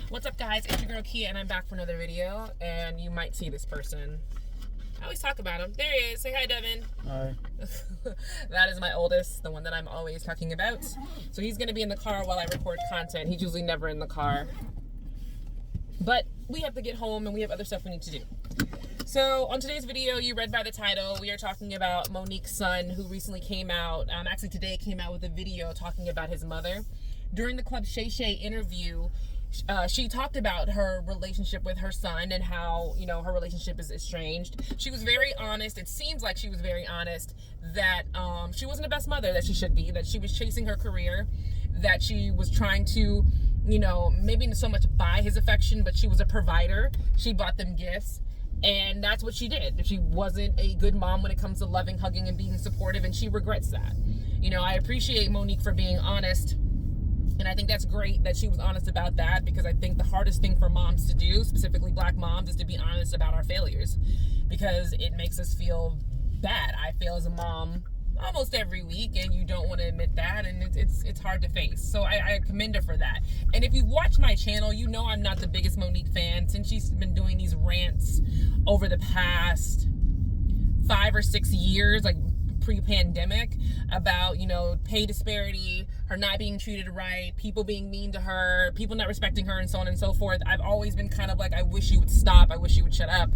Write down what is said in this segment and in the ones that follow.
What's up, guys? It's your girl Kia, and I'm back for another video. And you might see this person. I always talk about him. There he is. Say hi, Devin. Hi. That is my oldest, the one that I'm always talking about. So he's going to be in the car while I record content. He's usually never in the car. But we have to get home, and we have other stuff we need to do. So on today's video, you read by the title, we are talking about Monique's son, who recently came out. Actually, today came out with a video talking about his mother. During the Club Shay Shay interview, she talked about her relationship with her son and how, you know, her relationship is estranged. She was very honest. It seems like she was very honest that she wasn't the best mother that she should be, that she was chasing her career, that she was trying to, you know, maybe not so much buy his affection, but she was a provider. She bought them gifts. And that's what she did. She wasn't a good mom when it comes to loving, hugging, and being supportive, and she regrets that. You know, I appreciate Monique for being honest. And I think that's great that she was honest about that, because I think the hardest thing for moms to do, specifically black moms, is to be honest about our failures, because it makes us feel bad. I fail as a mom almost every week, and you don't want to admit that, and it's hard to face. So I commend her for that. And if you've watched my channel, you know I'm not the biggest Monique fan. Since she's been doing these rants over the past 5 or 6 years, like pre-pandemic, about, you know, pay disparity, her not being treated right, people being mean to her, people not respecting her, and so on and so forth, I've always been kind of like, I wish you would stop, I wish you would shut up.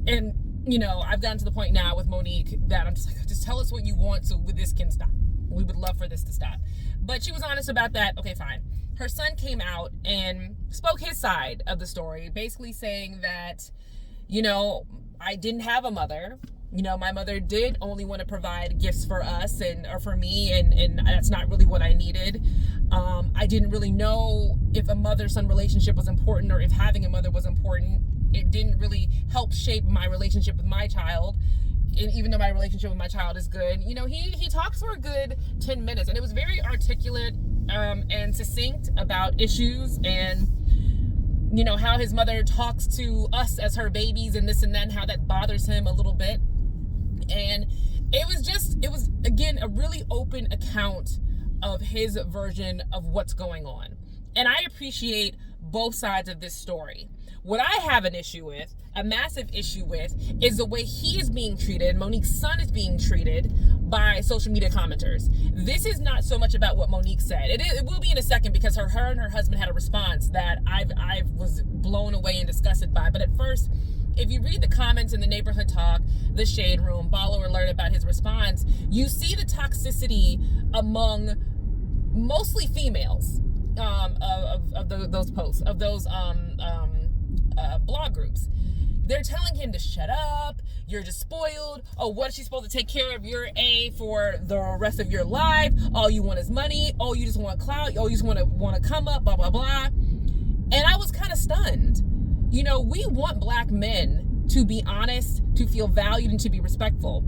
And, you know, I've gotten to the point now with Monique that I'm just like, just tell us what you want so this can stop. We would love for this to stop. But she was honest about that. Okay, fine. Her son came out and spoke his side of the story, basically saying that, you know, I didn't have a mother. You know, my mother did only want to provide gifts for us or for me, and that's not really what I needed. I didn't really know if a mother-son relationship was important or if having a mother was important. It didn't really help shape my relationship with my child. And even though my relationship with my child is good, you know, he talked for a good 10 minutes, and it was very articulate and succinct about issues and, you know, how his mother talks to us as her babies and this and that, and how that bothers him a little bit. And it was again a really open account of his version of what's going on. And I appreciate both sides of this story. What I have an issue with, a massive issue with, is the way he is being treated, Monique's son is being treated by social media commenters. This is not so much about what Monique said. It will be in a second, because her and her husband had a response that I was blown away and disgusted by. But at first, if you read the comments in the neighborhood talk, the shade room, Baller Alert about his response, you see the toxicity among mostly females of those posts, of those blog groups. They're telling him to shut up, you're just spoiled, oh, what is she supposed to take care of your for the rest of your life, all you want is money, oh, you just want clout, oh, you just want to come up, blah, blah, blah. And I was kind of stunned. You know, we want black men to be honest, to feel valued, and to be respectful,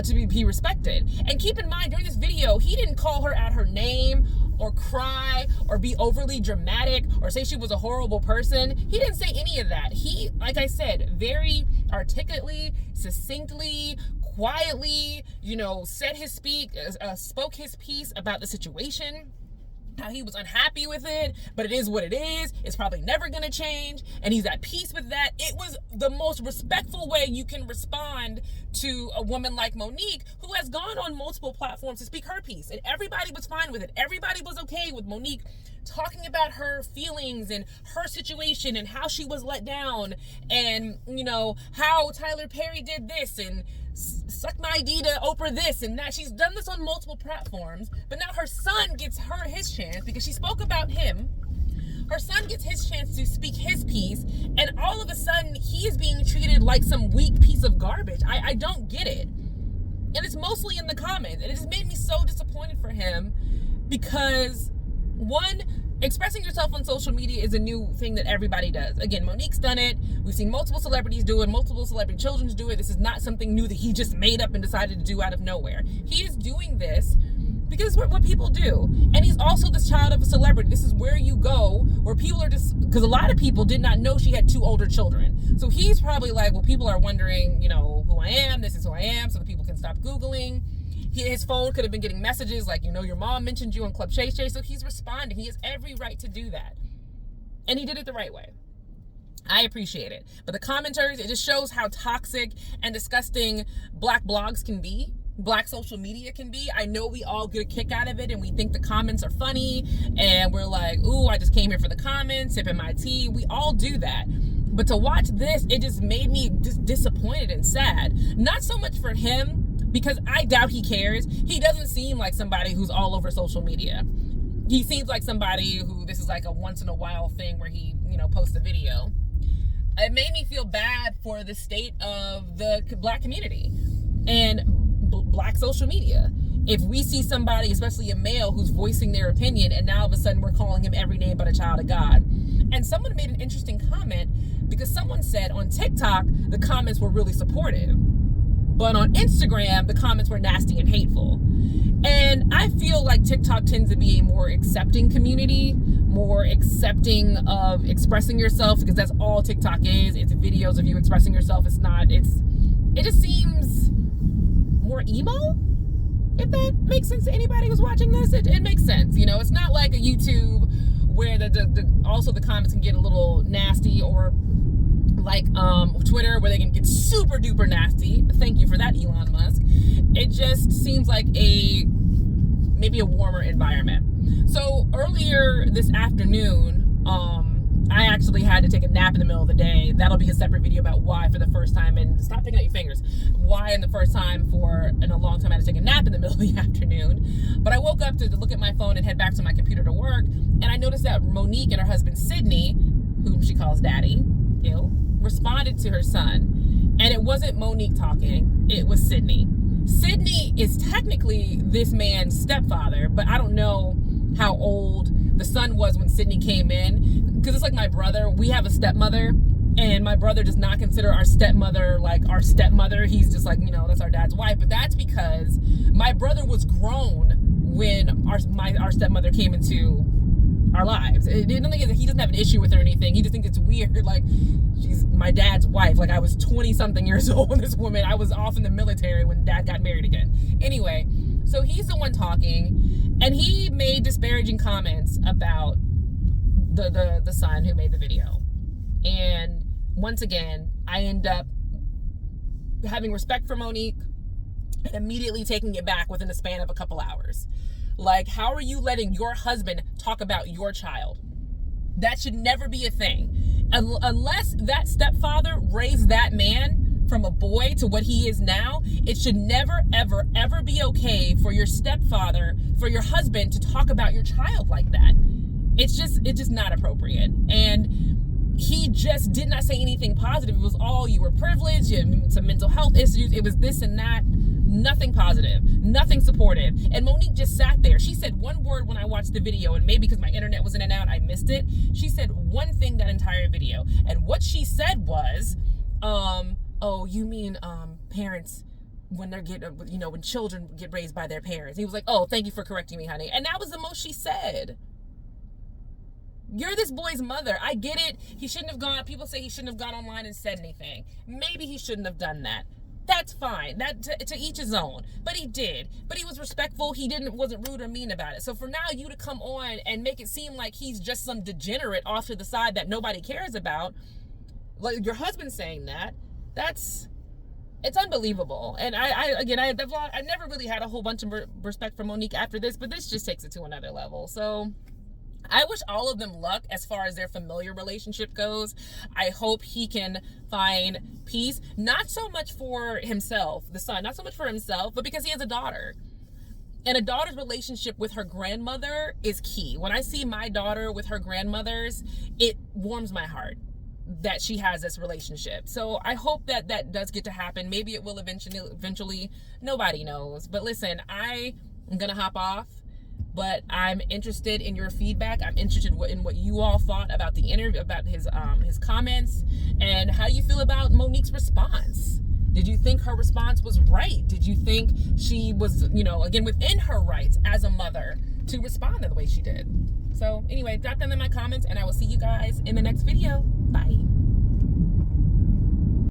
to be respected. And keep in mind, during this video, he didn't call her out her name or cry or be overly dramatic or say she was a horrible person. He didn't say any of that. He, like I said, very articulately, succinctly, quietly, you know, spoke his piece about the situation, how he was unhappy with it, but it is what it is. It's probably never going to change, and he's at peace with that. It was the most respectful way you can respond to a woman like Monique, who has gone on multiple platforms to speak her piece, and everybody was fine with it. Everybody was okay with Monique talking about her feelings and her situation and how she was let down, and, you know, how Tyler Perry did this and suck my D to Oprah this and that. She's done this on multiple platforms, but now her son gets his chance, because she spoke about him. Her son gets his chance to speak his piece, and all of a sudden he is being treated like some weak piece of garbage. I don't get it. And it's mostly in the comments, and it just made me so disappointed for him, because one, expressing yourself on social media is a new thing that everybody does. Again, Monique's done it. We've seen multiple celebrities do it, multiple celebrity children do it. This is not something new that he just made up and decided to do out of nowhere. He is doing this because it's what people do. And he's also the child of a celebrity. This is where you go, where people are just, because a lot of people did not know she had 2 older children. So he's probably like, well, people are wondering, you know, who I am, this is who I am, so that people can stop Googling. His phone could have been getting messages like, you know, your mom mentioned you on Club Shay Shay, so he's responding. He has every right to do that. And he did it the right way. I appreciate it. But the commenters, it just shows how toxic and disgusting Black blogs can be. Black social media can be. I know we all get a kick out of it and we think the comments are funny and we're like, ooh, I just came here for the comments, sipping my tea. We all do that. But to watch this, it just made me just disappointed and sad. Not so much for him, because I doubt he cares. He doesn't seem like somebody who's all over social media. He seems like somebody who this is like a once in a while thing where he, posts a video. It made me feel bad for the state of the Black community and Black social media. If we see somebody, especially a male, who's voicing their opinion, and now all of a sudden we're calling him every name but a child of God. And someone made an interesting comment, because someone said on TikTok the comments were really supportive, but on Instagram the comments were nasty and hateful. And I feel like TikTok tends to be a more accepting community, more accepting of expressing yourself, because that's all TikTok is. It's videos of you expressing yourself. It just seems more emo, if that makes sense to anybody who's watching this. It makes sense. It's not like a YouTube where also the comments can get a little nasty, or like Twitter where they can get super duper nasty. Thank you for that, Elon Musk. It just seems like maybe a warmer environment. So earlier this afternoon, I actually had to take a nap in the middle of the day. That'll be a separate video about why for the first time, and stop picking at your fingers, why in the first time in a long time I had to take a nap in the middle of the afternoon. But I woke up to look at my phone and head back to my computer to work, and I noticed that Monique and her husband Sydney, whom she calls daddy, responded to her son. And it wasn't Monique talking, it was Sydney. Sydney is technically this man's stepfather, but I don't know how old the son was when Sydney came in, because it's like my brother. We have a stepmother, and my brother does not consider our stepmother like our stepmother. He's just like, that's our dad's wife. But that's because my brother was grown when our stepmother came into our lives. He doesn't have an issue with her or anything. He just thinks it's weird, like, she's my dad's wife. Like, I was 20 something years old when this woman, I was off in the military when dad got married again. Anyway, so he's the one talking, and he made disparaging comments about the son who made the video. And once again, I end up having respect for Monique and immediately taking it back within the span of a couple hours. Like, how are you letting your husband talk about your child? That should never be a thing. Unless that stepfather raised that man from a boy to what he is now, it should never, ever, ever be okay for your stepfather, for your husband to talk about your child like that. It's just not appropriate. And he just did not say anything positive. It was all, you were privileged, you had some mental health issues, it was this and that. Nothing positive, nothing supportive. And Monique just sat there. She said one word when I watched the video, and maybe because my internet was in and out, I missed it. She said one thing that entire video. And what she said was, oh, you mean parents when they're when children get raised by their parents. He was like, oh, thank you for correcting me, honey. And that was the most she said. You're this boy's mother. I get it. He shouldn't have gone. People say he shouldn't have gone online and said anything. Maybe he shouldn't have done that. That's fine. That to each his own. But he did. But he was respectful. He wasn't rude or mean about it. So for now, you to come on and make it seem like he's just some degenerate off to the side that nobody cares about, like your husband saying that, it's unbelievable. And I never really had a whole bunch of respect for Monique after this, but this just takes it to another level. So I wish all of them luck as far as their familiar relationship goes. I hope he can find peace, not so much for himself, the son, not so much for himself, but because he has a daughter. And a daughter's relationship with her grandmother is key. When I see my daughter with her grandmothers, it warms my heart that she has this relationship. So I hope that that does get to happen. Maybe it will eventually. Nobody knows. But listen, I am going to hop off. But I'm interested in your feedback. I'm interested in what you all thought about the interview, about his comments, and how you feel about Monique's response. Did you think her response was right? Did you think she was, again, within her rights as a mother to respond the way she did? So anyway, drop them in my comments, and I will see you guys in the next video. Bye.